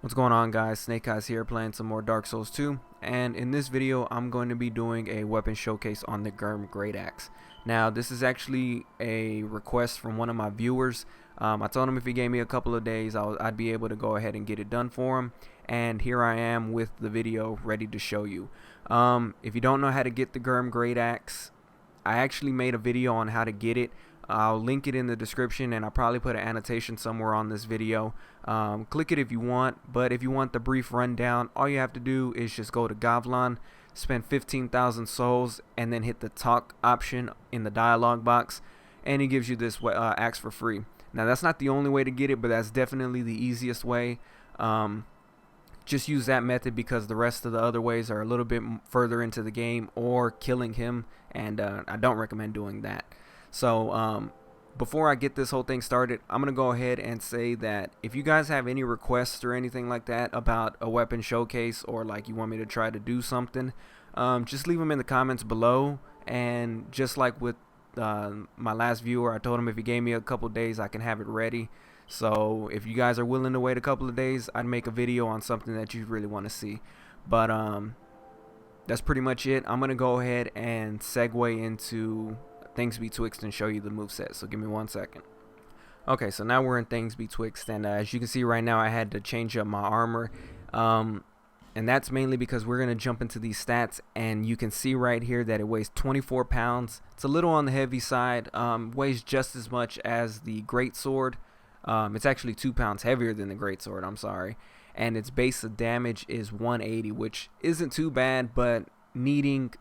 What's going on, guys? Snake Eyes here playing some more Dark Souls 2, and in this video I'm going to be doing a weapon showcase on the Gyrm Greataxe. Now this is actually a request from one of my viewers. I told him if he gave me a couple of days I'd be able to go ahead and get it done for him, and here I am with the video ready to show you. If you don't know how to get the Gyrm Greataxe, I actually made a video on how to get it. I'll link it in the description, and I'll probably put an annotation somewhere on this video. Click it if you want, but if you want the brief rundown, all you have to do is just go to Gavlan, spend 15,000 souls, and then hit the talk option in the dialog box, and it gives you this axe for free. Now that's not the only way to get it, but that's definitely the easiest way. Just use that method because the rest of the other ways are a little bit further into the game or killing him, and I don't recommend doing that. So before I get this whole thing started, I'm gonna go ahead and say that if you guys have any requests or anything like that about a weapon showcase, or like you want me to try to do something, just leave them in the comments below. And just like with my last viewer, I told him if he gave me a couple days I can have it ready. So if you guys are willing to wait a couple of days, I'd make a video on something that you really want to see. But that's pretty much it. I'm gonna go ahead and segue into Things Betwixt and show you the moveset. So give me 1 second. Okay, so now we're in Things Betwixt, and as you can see right now, I had to change up my armor, and that's mainly because we're gonna jump into these stats, and you can see right here that it weighs 24 pounds. It's a little on the heavy side. Weighs just as much as the greatsword. It's actually 2 pounds heavier than the greatsword. I'm sorry. And its base of damage is 180, which isn't too bad, but needing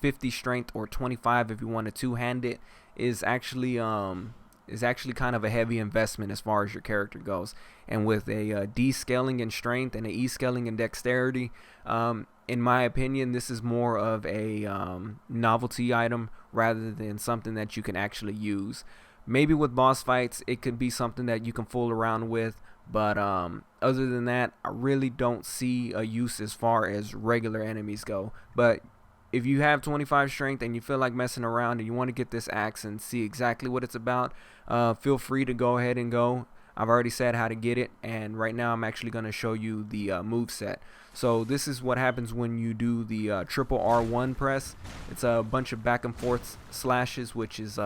50 strength or 25 if you want to two-hand it is actually kind of a heavy investment as far as your character goes. And with a D scaling in strength and a E scaling in dexterity, in my opinion, this is more of a novelty item rather than something that you can actually use. Maybe with boss fights it could be something that you can fool around with, but other than that, I really don't see a use as far as regular enemies go. But if you have 25 strength and you feel like messing around and you want to get this axe and see exactly what it's about, feel free to go ahead and go. I've already said how to get it, and right now I'm actually going to show you the move set. So this is what happens when you do the triple R1 press. It's a bunch of back and forth slashes, which is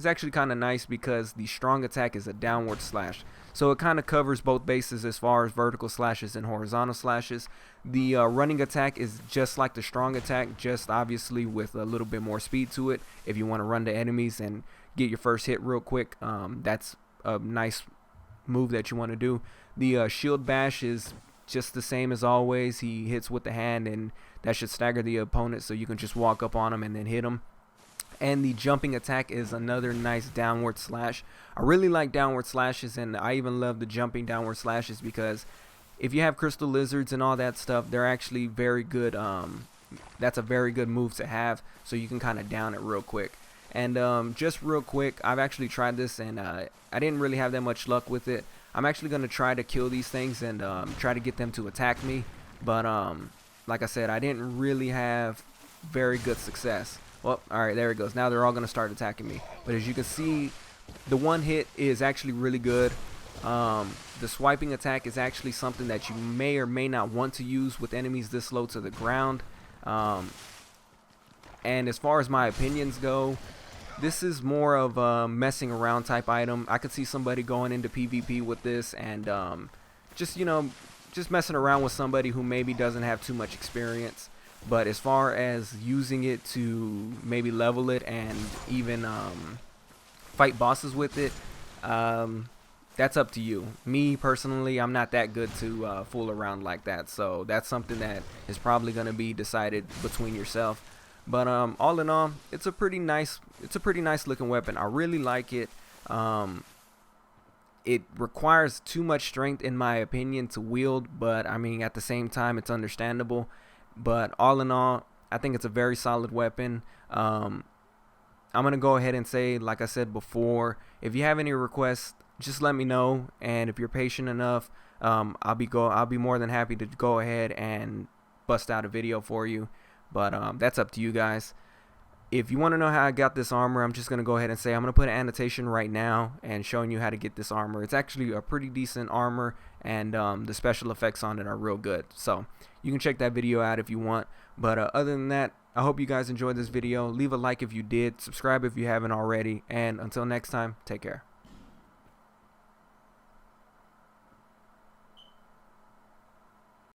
actually kind of nice because the strong attack is a downward slash. So it kind of covers both bases as far as vertical slashes and horizontal slashes. The running attack is just like the strong attack, just obviously with a little bit more speed to it. If you want to run to enemies and get your first hit real quick, that's a nice move that you want to do. The shield bash is just the same as always. He hits with the hand, and that should stagger the opponent, so you can just walk up on him and then hit him. And the jumping attack is another nice downward slash. I really like downward slashes, and I even love the jumping downward slashes because if you have crystal lizards and all that stuff, they're actually very good. That's a very good move to have, so you can kind of down it real quick. And just real quick, I've actually tried this, and I didn't really have that much luck with it. I'm actually going to try to kill these things and try to get them to attack me, but like I said, I didn't really have very good success. Well, alright, there it goes. Now they're all going to start attacking me. But as you can see, the one hit is actually really good. The swiping attack is actually something that you may or may not want to use with enemies this low to the ground. And as far as my opinions go, this is more of a messing around type item. I could see somebody going into PvP with this and just messing around with somebody who maybe doesn't have too much experience. But as far as using it to maybe level it and even fight bosses with it, that's up to you. Me personally, I'm not that good to fool around like that, so that's something that is probably going to be decided between yourself. But all in all, it's a pretty nice looking weapon. I really like it. It requires too much strength in my opinion to wield, but I mean at the same time it's understandable. But all in all, I think it's a very solid weapon. I'm gonna go ahead and say, like I said before, if you have any requests, just let me know, and if you're patient enough, I'll be more than happy to go ahead and bust out a video for you. But that's up to you guys. If you want to know how I got this armor, I'm just going to go ahead and say I'm going to put an annotation right now and showing you how to get this armor. It's actually a pretty decent armor, and the special effects on it are real good. So you can check that video out if you want. But other than that, I hope you guys enjoyed this video. Leave a like if you did, subscribe if you haven't already, and until next time, take care.